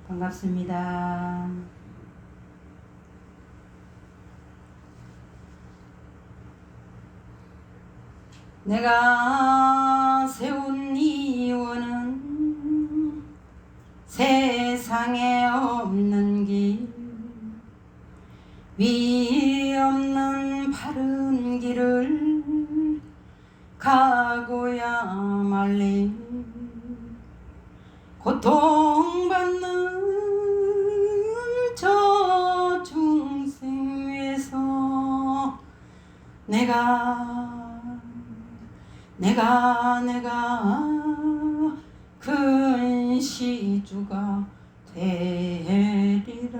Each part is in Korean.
반갑습니다. 내가 세운 이유는 세상에 없는 길, 위 없는 바른 길을 가고야 말리. 고통받는 저 중생 위해서 내가 큰 시주가 되리라.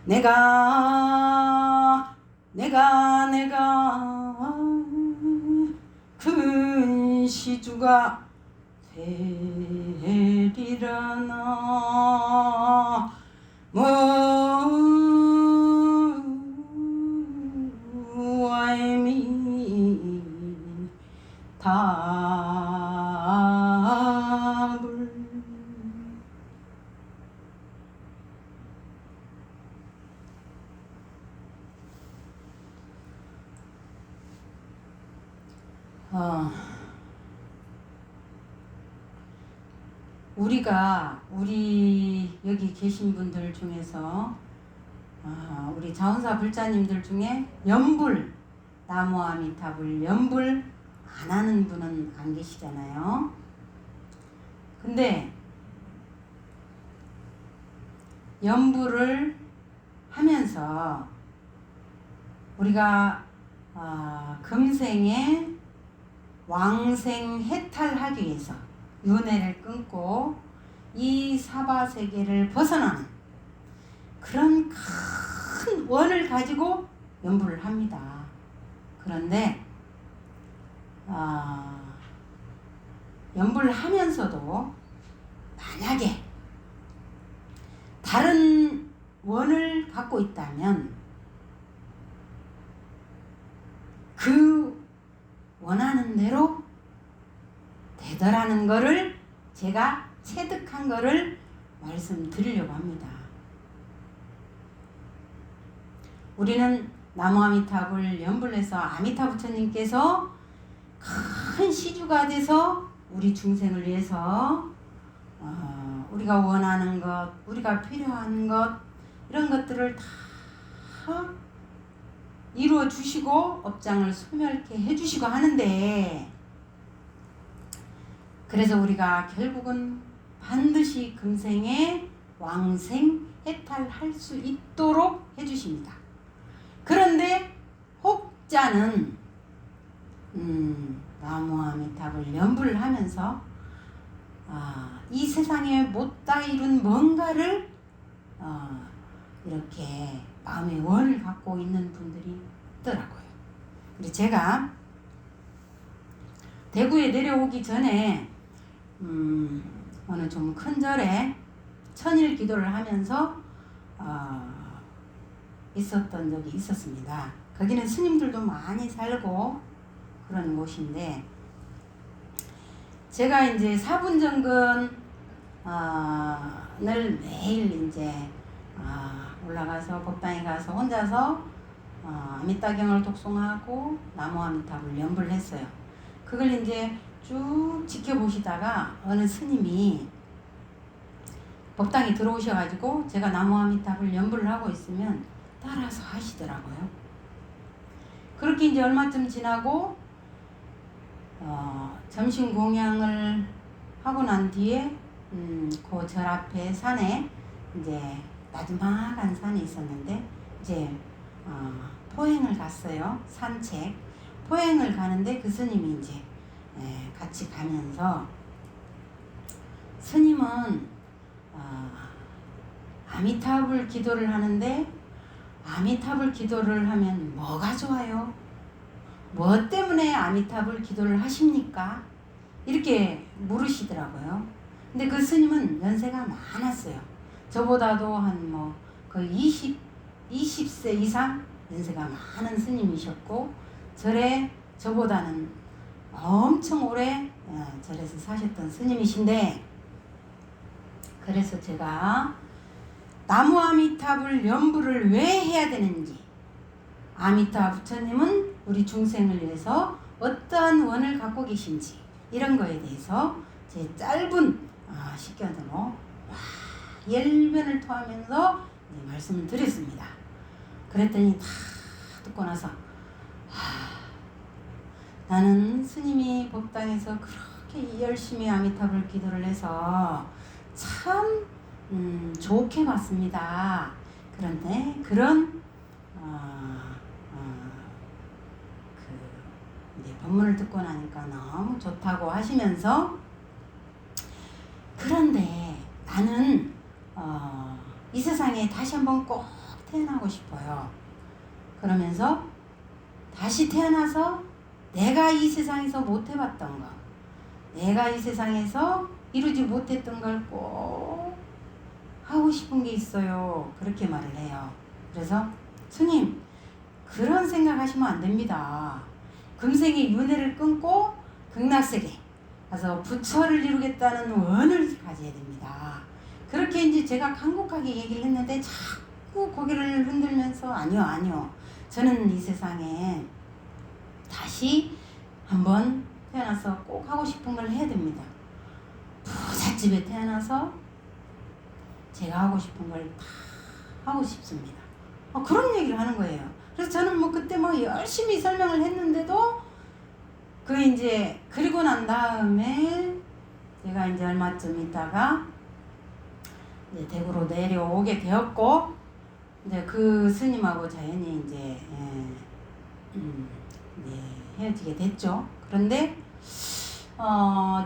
내가 큰 시주가 되리라. 나 무아이미 답을 우리 여기 계신 분들 중에서 우리 자원사 불자님들 중에 연불, 나무 아미타불 연불 안 하는 분은 안 계시잖아요. 근데 연불을 하면서 우리가 금생에 왕생 해탈하기 위해서 윤회를 끊고 이 사바세계를 벗어나는 그런 큰 원을 가지고 연불을 합니다. 그런데 연불을 하면서도 만약에 다른 원을 갖고 있다면 그 원하는 대로 되더라는 거를 제가 체득한 거를 말씀드리려고 합니다. 우리는 나무 아미타불 연불해서 아미타 부처님께서 큰 시주가 돼서 우리 중생을 위해서 우리가 원하는 것, 우리가 필요한 것, 이런 것들을 다 이루어 주시고 업장을 소멸케 해주시고 하는데, 그래서 우리가 결국은 반드시 금생에 왕생 해탈할 수 있도록 해주십니다. 그런데 혹자는 나무 아미타불 연불을 하면서 이 세상에 못다 이룬 뭔가를 이렇게 마음의 원을 갖고 있는 분들이 있더라고요. 그래서 제가 대구에 내려오기 전에 어느 좀 큰 절에 천일 기도를 하면서 있었던 적이 있었습니다. 거기는 스님들도 많이 살고 그런 곳인데, 제가 이제 사분정근을 매일 이제 올라가서 법당에 가서 혼자서 아미타경을 독송하고 나무 아미타불 연불을 했어요. 그걸 이제 쭉 지켜보시다가 어느 스님이 법당에 들어오셔가지고 제가 나무 아미타불 연불을 하고 있으면 따라서 하시더라고요. 그렇게 이제 얼마쯤 지나고 점심 공양을 하고 난 뒤에 그 절 앞에 산에 이제 나지막한 산이 있었는데 이제 포행을 갔어요. 산책 포행을 가는데 그 스님이 이제 같이 가면서, 스님은 아미타불 기도를 하는데 아미타불 기도를 하면 뭐가 좋아요? 뭐 때문에 아미타불 기도를 하십니까? 이렇게 물으시더라고요. 근데 그 스님은 연세가 많았어요. 저보다도 한 거의 20세 이상 연세가 많은 스님이셨고, 절에 저보다는 엄청 오래 절에서 사셨던 스님이신데, 그래서 제가 나무 아미타불 연불을 왜 해야 되는지, 아미타 부처님은 우리 중생을 위해서 어떠한 원을 갖고 계신지, 이런 거에 대해서 제 짧은 식견으로 열변을 토하면서 말씀을 드렸습니다. 그랬더니 다 듣고 나서 나는 스님이 법당에서 그렇게 열심히 아미타불 기도를 해서 참 좋게 봤습니다. 그런데 그런 이제 법문을 듣고 나니까 너무 좋다고 하시면서, 그런데 나는 이 세상에 다시 한번 꼭 태어나고 싶어요. 그러면서 다시 태어나서 내가 이 세상에서 못 해봤던 거, 내가 이 세상에서 이루지 못했던 걸 꼭 하고 싶은 게 있어요. 그렇게 말을 해요. 그래서 스님, 그런 생각하시면 안 됩니다. 금생의 윤회를 끊고 극락세계 가서 부처를 이루겠다는 원을 가져야 됩니다. 그렇게 이제 제가 간곡하게 얘기를 했는데 자꾸 고개를 흔들면서 아니요. 저는 이 세상에 다시 한번 태어나서 꼭 하고 싶은 걸 해야 됩니다. 부잣집에 태어나서 제가 하고 싶은 걸 다 하고 싶습니다. 그런 얘기를 하는 거예요. 그래서 저는 뭐 그때 뭐 열심히 설명을 했는데도 이제 그리고 난 다음에 제가 이제 얼마쯤 있다가 이제 대구로 내려오게 되었고, 이제 그 스님하고 자연히 이제 헤어지게 됐죠. 그런데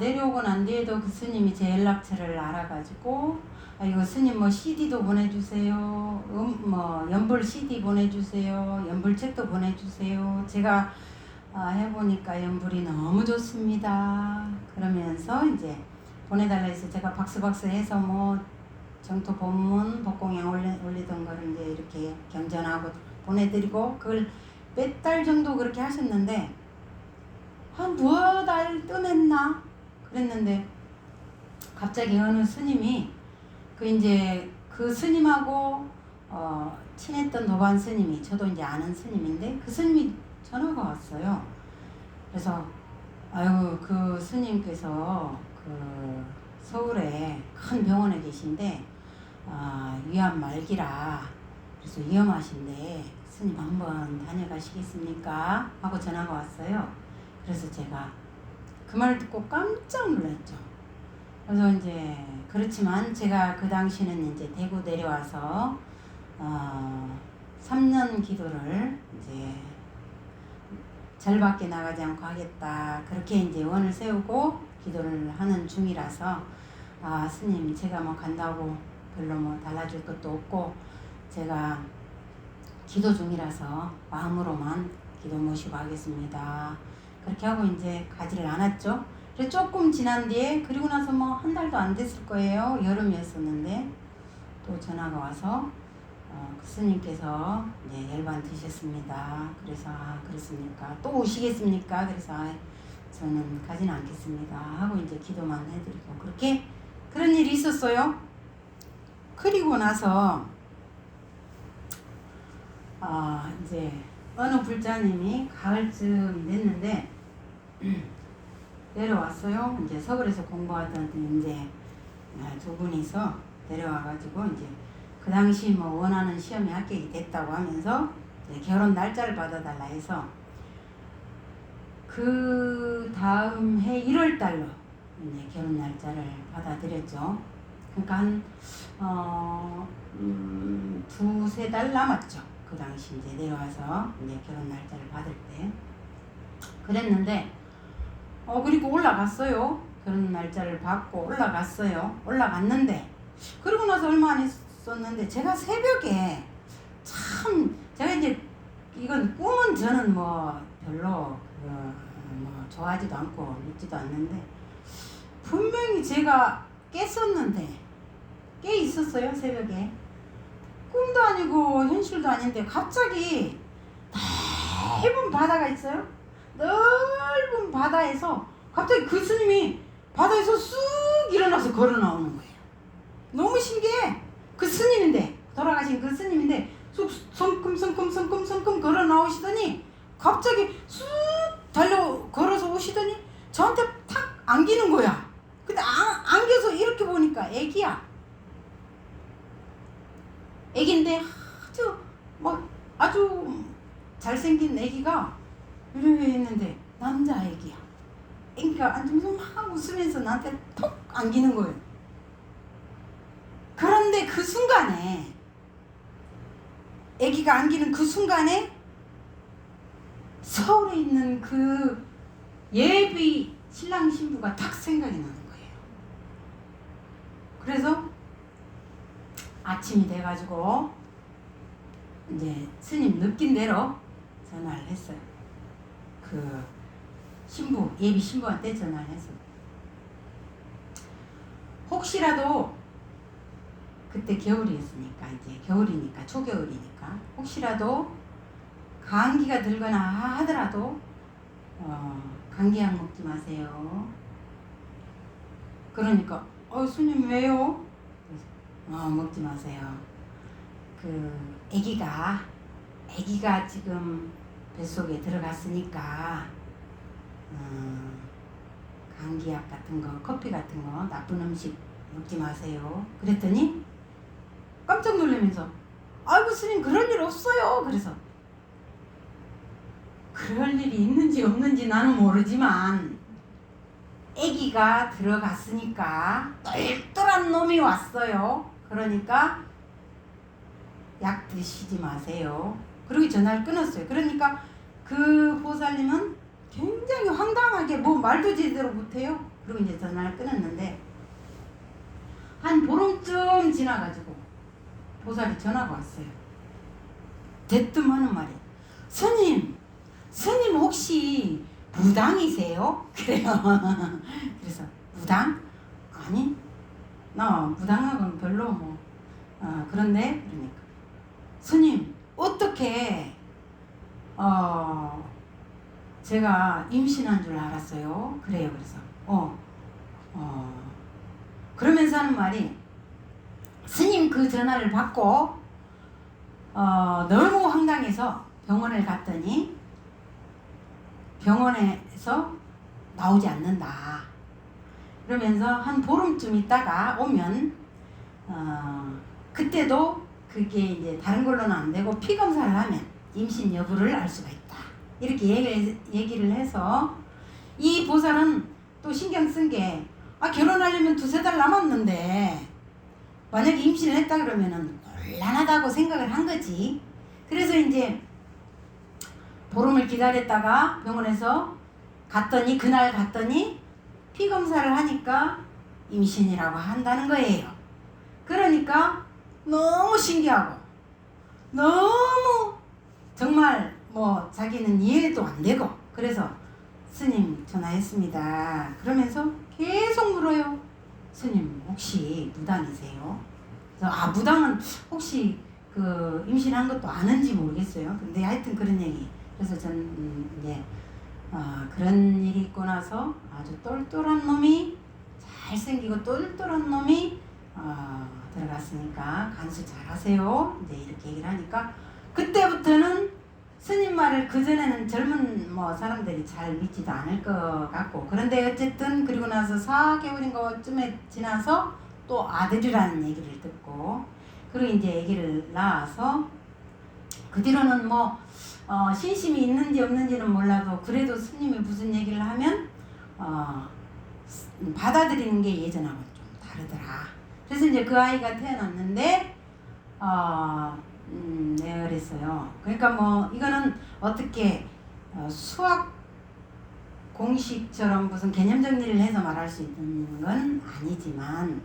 내려오고 난 뒤에도 그 스님이 제 연락처를 알아가지고 이거 스님 뭐 CD도 보내주세요. 뭐 연불 CD 보내주세요. 연불 책도 보내주세요. 제가 해보니까 연불이 너무 좋습니다. 그러면서 이제 보내달라 해서 제가 박스 해서 뭐 정토 본문 법공양 올리던 거를 이제 이렇게 경전하고 보내드리고, 그걸 몇 달 정도 그렇게 하셨는데 한 두어 달 뜸했나 그랬는데 갑자기 어느 스님이 이제 그 스님하고 친했던 도반 스님이, 저도 이제 아는 스님인데 그 스님이 전화가 왔어요. 그래서 그 스님께서 그 서울에 큰 병원에 계신데 위암 말기라, 그래서 위험하신데 스님 한번 다녀가시겠습니까? 하고 전화가 왔어요. 그래서 제가 그 말을 듣고 깜짝 놀랐죠. 그래서 이제 그렇지만 제가 그 당시는 이제 대구 내려와서 3년 기도를 이제 절밖에 나가지 않고 하겠다, 그렇게 이제 원을 세우고 기도를 하는 중이라서 스님, 제가 뭐 간다고 별로 뭐 달라질 것도 없고 제가 기도 중이라서 마음으로만 기도 모시고 하겠습니다. 그렇게 하고 이제 가지를 않았죠. 그래서 조금 지난 뒤에, 그리고 나서 뭐 한 달도 안 됐을 거예요. 여름이었었는데 또 전화가 와서 그 스님께서 이제 열반 드셨습니다. 그래서 그렇습니까? 또 오시겠습니까? 그래서 저는 가지는 않겠습니다 하고 이제 기도만 해드리고, 그렇게 그런 일이 있었어요. 그리고 나서 이제 어느 불자님이 가을쯤 됐는데 내려왔어요. 이제 서울에서 공부하던 이제 두 분이서 내려와가지고 이제 그 당시 뭐 원하는 시험에 합격이 됐다고 하면서 결혼 날짜를 받아달라 해서 그 다음 해 1월 달로 이제 결혼 날짜를 받아들였죠. 그러니까 한 두세 달 남았죠. 그 당시 이제 내려와서 이제 결혼 날짜를 받을 때 그랬는데 그리고 올라갔어요. 결혼 날짜를 받고 올라갔는데 그러고 나서 얼마 안 있었는데 제가 새벽에 제가 이제 이건 꿈은 저는 뭐 별로 뭐 좋아하지도 않고 믿지도 않는데 분명히 제가 깼었는데 깨 있었어요. 새벽에 꿈도 아니고 현실도 아닌데 갑자기 넓은 바다가 있어요. 넓은 바다에서 갑자기 그 스님이 바다에서 쑥 일어나서 걸어 나오는 거예요. 너무 신기해. 그 스님인데, 돌아가신 그 스님인데 성큼성큼성큼성큼 걸어 나오시더니 갑자기 쑥 걸어서 오시더니 저한테 탁 안기는 거야. 근데 안겨서 이렇게 보니까 애기야. 애기인데 아주 잘생긴 애기가 이렇게 있는데 남자 애기야. 애기가 앉으면서 막 웃으면서 나한테 톡 안기는 거예요. 그런데 그 순간에, 애기가 안기는 그 순간에 서울에 있는 그 예비 신랑 신부가 탁 생각이 나는 거예요. 그래서 아침이 돼가지고 이제 스님 느낀 대로 전화를 했어요. 그 신부, 예비 신부한테 전화를 했어요. 혹시라도 그때 겨울이었으니까, 이제 겨울이니까, 초겨울이니까 혹시라도 감기가 들거나 하더라도 감기약 먹지 마세요. 그러니까 스님 왜요? 먹지 마세요. 그 아기가 지금 뱃속에 들어갔으니까 감기약 같은 거, 커피 같은 거, 나쁜 음식 먹지 마세요. 그랬더니 깜짝 놀라면서 아이고 스님 그럴 일 없어요. 그래서 그럴 일이 있는지 없는지 나는 모르지만 아기가 들어갔으니까 똘똘한 놈이 왔어요. 그러니까 약 드시지 마세요. 그러고 전화를 끊었어요. 그러니까 그 보살님은 굉장히 황당하게 뭐 말도 제대로 못해요. 그리고 이제 전화를 끊었는데 한 보름쯤 지나가지고 보살이 전화가 왔어요. 대뜸 하는 말이 스님 혹시 무당이세요? 그래요. 그래서 무당? 아니 나 무당하고는 별로 그런데 그러니까 스님 어떻게 제가 임신한 줄 알았어요. 그래요. 그래서 그러면서 하는 말이 스님 그 전화를 받고 너무 황당해서 병원을 갔더니 병원에서 나오지 않는다. 그러면서 한 보름쯤 있다가 오면 그때도 그게 이제 다른 걸로는 안 되고 피 검사를 하면 임신 여부를 알 수가 있다. 이렇게 얘기를 해서 이 보살은 또 신경 쓴 게 결혼하려면 2-3달 남았는데 만약에 임신을 했다 그러면은 곤란하다고 생각을 한 거지. 그래서 이제 보름을 기다렸다가 병원에서 그날 갔더니 피 검사를 하니까 임신이라고 한다는 거예요. 그러니까 너무 신기하고 너무 정말 자기는 이해도 안 되고 그래서 스님 전화했습니다. 그러면서 계속 물어요. 스님 혹시 무당이세요? 그래서 무당은 혹시 그 임신한 것도 아는지 모르겠어요. 근데 하여튼 그런 얘기. 그래서 저는 이제 그런 일이 있고 나서 아주 똘똘한 놈이 잘생기고 똘똘한 놈이 들어갔으니까 간수 잘하세요. 이제 이렇게 얘기를 하니까 그때부터는 스님 말을 그전에는 젊은 사람들이 잘 믿지도 않을 것 같고 그런데 어쨌든 그리고 나서 4개월인가쯤에 지나서 또 아들이라는 얘기를 듣고 그리고 이제 아기를 낳아서 그 뒤로는 신심이 있는지 없는지는 몰라도 그래도 스님이 무슨 얘기를 하면 받아들이는 게 예전하고는 좀 다르더라. 그래서 이제 그 아이가 태어났는데 내가 그랬어요. 그러니까 이거는 어떻게 수학 공식처럼 무슨 개념 정리를 해서 말할 수 있는 건 아니지만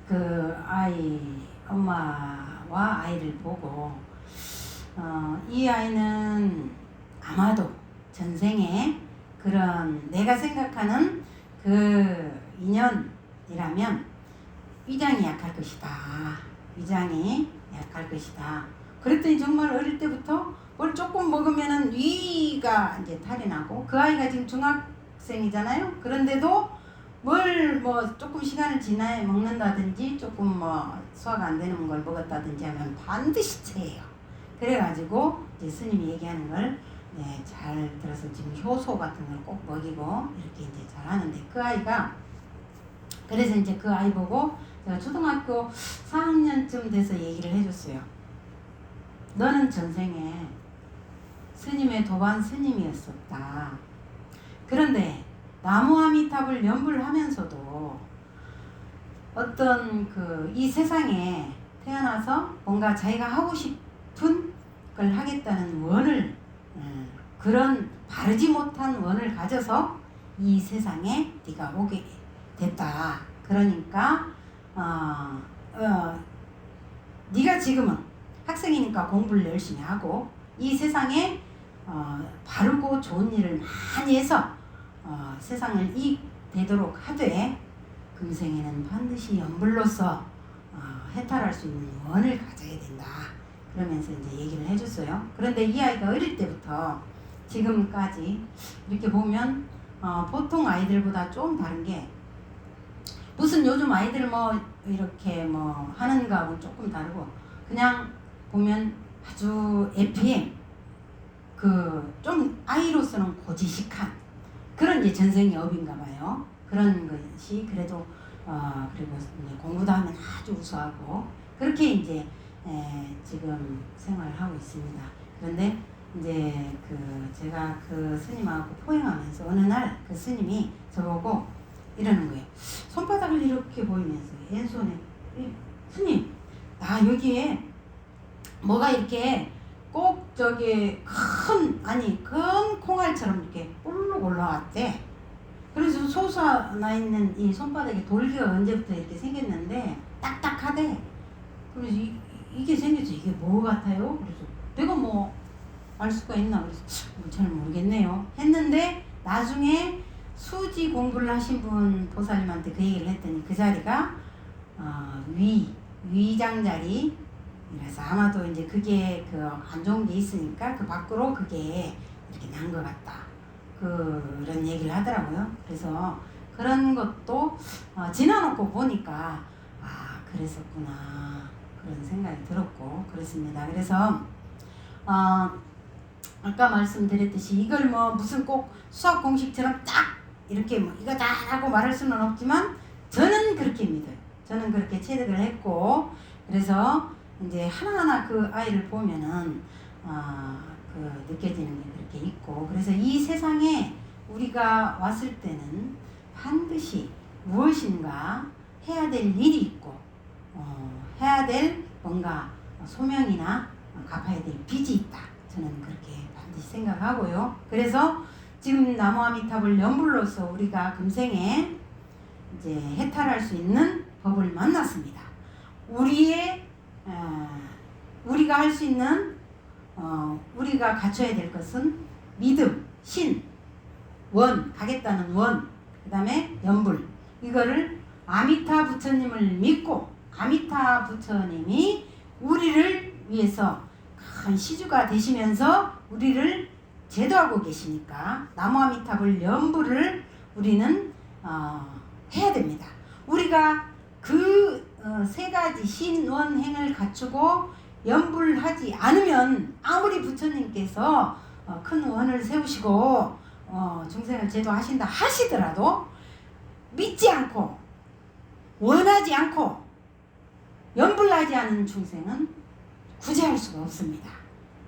그 아이 엄마와 아이를 보고 이 아이는 아마도 전생에 그런 내가 생각하는 그 인연이라면 위장이 약할 것이다. 위장이 약할 것이다. 그랬더니 정말 어릴 때부터 뭘 조금 먹으면은 위가 이제 탈이 나고 그 아이가 지금 중학생이잖아요. 그런데도 뭘 뭐 조금 시간을 지나야 먹는다든지 조금 뭐 소화가 안 되는 걸 먹었다든지 하면 반드시 체해요. 그래가지고 이제 스님이 얘기하는 걸 네, 잘 들어서 지금 효소 같은 걸 꼭 먹이고 이렇게 이제 잘 하는데 그 아이가 그래서 이제 그 아이 보고 제가 초등학교 4학년쯤 돼서 얘기를 해줬어요. 너는 전생에 스님의 도반 스님이었었다. 그런데 나무아미탑을 연불 하면서도 어떤 이 세상에 태어나서 뭔가 자기가 하고 싶은 걸 하겠다는 원을 그런 바르지 못한 원을 가져서 이 세상에 네가 오게 됐다. 그러니까 네가 지금은 학생이니까 공부를 열심히 하고 이 세상에 바르고 좋은 일을 많이 해서 세상을 이익되도록 하되 금생에는 반드시 연불로서 해탈할 수 있는 원을 가져야 된다. 그러면서 이제 얘기를 해줬어요. 그런데 이 아이가 어릴 때부터 지금까지 이렇게 보면 보통 아이들보다 좀 다른 게 무슨 요즘 아이들 뭐 이렇게 뭐 하는가하고 조금 다르고 그냥 보면 아주 FM 좀 아이로서는 고지식한 그런 이제 전생의 업인가 봐요. 그런 것이 그래도 그리고 이제 공부도 하면 아주 우수하고 그렇게 이제 지금 생활을 하고 있습니다. 그런데 이제 제가 그 스님하고 포행하면서 어느 날 그 스님이 저보고 이러는 거예요. 손바닥을 이렇게 보이면서 왼손에 스님 나 여기에 뭐가 이렇게 꼭 저기 큰 콩알처럼 이렇게 볼록 올라왔대. 그래서 솟아나 있는 이 손바닥에 돌기가 언제부터 이렇게 생겼는데 딱딱하대. 그래서 이게 생겼죠. 이게 뭐 같아요? 그래서 내가 뭐 알 수가 있나? 그래서 잘 모르겠네요. 했는데 나중에 수지 공부를 하신 분 보살님한테 그 얘기를 했더니 그 자리가 위장 자리. 그래서 아마도 이제 그게 안 좋은 게 있으니까 그 밖으로 그게 이렇게 난 것 같다. 그런 얘기를 하더라고요. 그래서 그런 것도 지나놓고 보니까 그랬었구나 그런 생각이 들었고 그렇습니다. 그래서 아까 말씀드렸듯이 이걸 뭐 무슨 꼭 수학 공식처럼 딱 이렇게 뭐 이거다 하고 말할 수는 없지만 저는 그렇게 믿어요. 저는 그렇게 체득을 했고 그래서 이제 하나하나 그 아이를 보면은 느껴지는 게 그렇게 있고 그래서 이 세상에 우리가 왔을 때는 반드시 무엇인가 해야 될 일이 있고 해야 될 뭔가 소명이나 갚아야 될 빚이 있다. 저는 그렇게 반드시 생각하고요. 그래서 지금 나무아미탑을 연불로서 우리가 금생에 이제 해탈할 수 있는 법을 만났습니다. 우리가 할 수 있는 우리가 갖춰야 될 것은 믿음, 신, 원, 가겠다는 원, 그 다음에 연불. 이거를 아미타 부처님을 믿고 아미타 부처님이 우리를 위해서 큰 시주가 되시면서 우리를 제도하고 계시니까 나무아미탑을 연불을 우리는 해야 됩니다. 우리가 세 가지 신원행을 갖추고 연불하지 않으면 아무리 부처님께서 큰 원을 세우시고 중생을 제도하신다 하시더라도 믿지 않고 원하지 않고 연불하지 않은 중생은 구제할 수가 없습니다.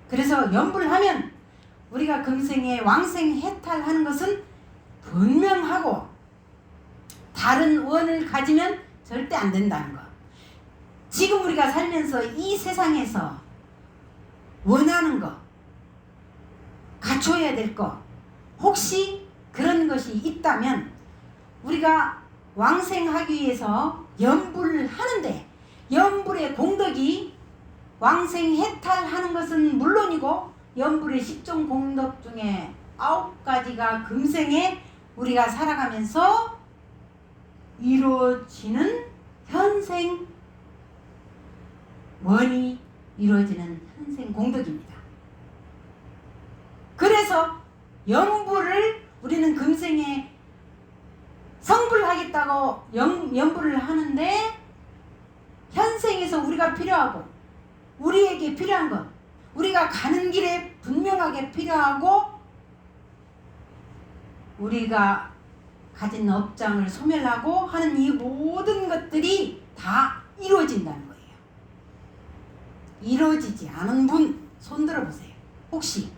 그래서 연불하면 우리가 금생에 왕생 해탈하는 것은 분명하고 다른 원을 가지면 절대 안 된다는 것. 지금 우리가 살면서 이 세상에서 원하는 것, 갖춰야 될 것, 혹시 그런 것이 있다면 우리가 왕생하기 위해서 연불을 하는데 연불의 공덕이 왕생 해탈하는 것은 물론이고 연불의 10종 공덕 중에 9가지가 금생에 우리가 살아가면서 이루어지는 현생 원이 이루어지는 현생 공덕입니다. 그래서 연불을 우리는 금생에 성불할 연불하겠다고 연불을 하는데 현생에서 우리가 필요하고 우리에게 필요한 것, 우리가 가는 길에 분명하게 필요하고 우리가 가진 업장을 소멸하고 하는 이 모든 것들이 다 이루어진다는 거예요. 이루어지지 않은 분 손 들어보세요. 혹시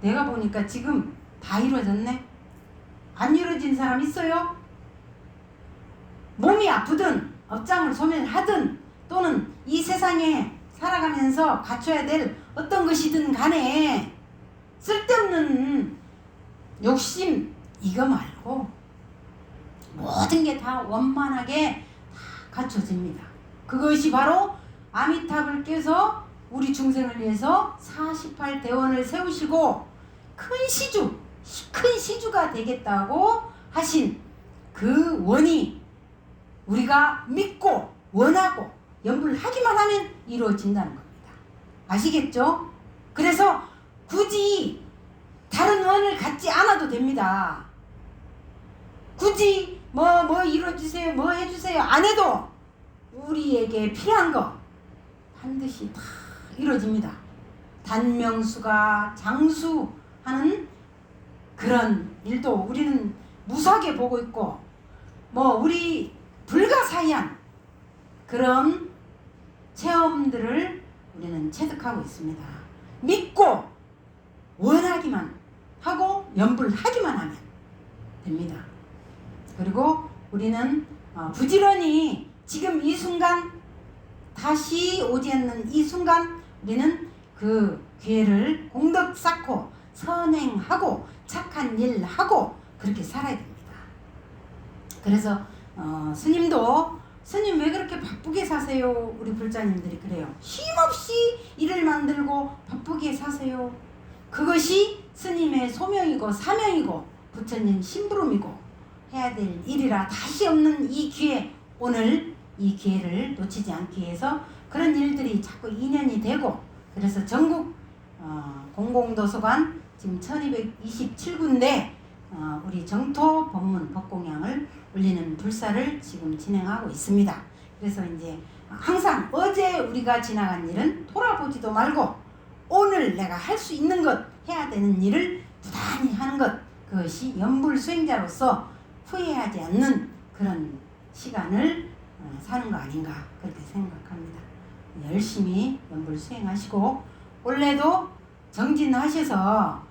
내가 보니까 지금 다 이루어졌네? 안 이루어진 사람 있어요? 몸이 아프든 업장을 소멸하든 또는 이 세상에 살아가면서 갖춰야 될 어떤 것이든 간에 쓸데없는 욕심 이거 말고 모든 게 다 원만하게 다 갖춰집니다. 그것이 바로 아미타불 께서 우리 중생을 위해서 48대원을 세우시고 큰 시주가 되겠다고 하신 그 원이 우리가 믿고 원하고 연불하기만 하면 이루어진다는 겁니다. 아시겠죠? 그래서 굳이 다른 원을 갖지 않아도 됩니다. 굳이 뭐 이루어주세요, 뭐 해주세요 안 해도 우리에게 필요한 거 반드시 다 이루어집니다. 단명수가 장수하는 그런 일도 우리는 무사하게 보고 있고 우리 불가사의한 그런 체험들을 우리는 체득하고 있습니다. 믿고 원하기만 하고 연불하기만 하면 됩니다. 그리고 우리는 부지런히 지금 이 순간 다시 오지 않는 이 순간 우리는 그 기회를 공덕 쌓고 선행하고 착한 일 하고 그렇게 살아야 됩니다. 그래서 스님도 스님 왜 그렇게 바쁘게 사세요? 우리 불자님들이 그래요. 쉼없이 일을 만들고 바쁘게 사세요. 그것이 스님의 소명이고 사명이고 부처님 심부름이고 해야 될 일이라 다시 없는 이 기회, 오늘 이 기회를 놓치지 않기 위해서 그런 일들이 자꾸 인연이 되고 그래서 전국 공공도서관 지금 1227군데 우리 정토 법문 법공양을 올리는 불사를 지금 진행하고 있습니다. 그래서 이제 항상 어제 우리가 지나간 일은 돌아보지도 말고 오늘 내가 할 수 있는 것, 해야 되는 일을 부단히 하는 것, 그것이 연불 수행자로서 후회하지 않는 그런 시간을 사는 거 아닌가 그렇게 생각합니다. 열심히 연불 수행하시고 올해도 정진하셔서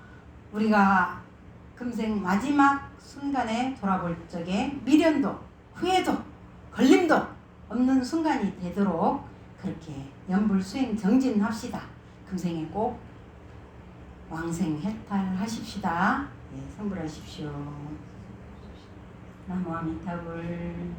우리가 금생 마지막 순간에 돌아볼 적에 미련도 후회도 걸림도 없는 순간이 되도록 그렇게 연불 수행 정진합시다. 금생에 꼭 왕생 해탈하십시다. 네, 성불하십시오. 나무 아미타불.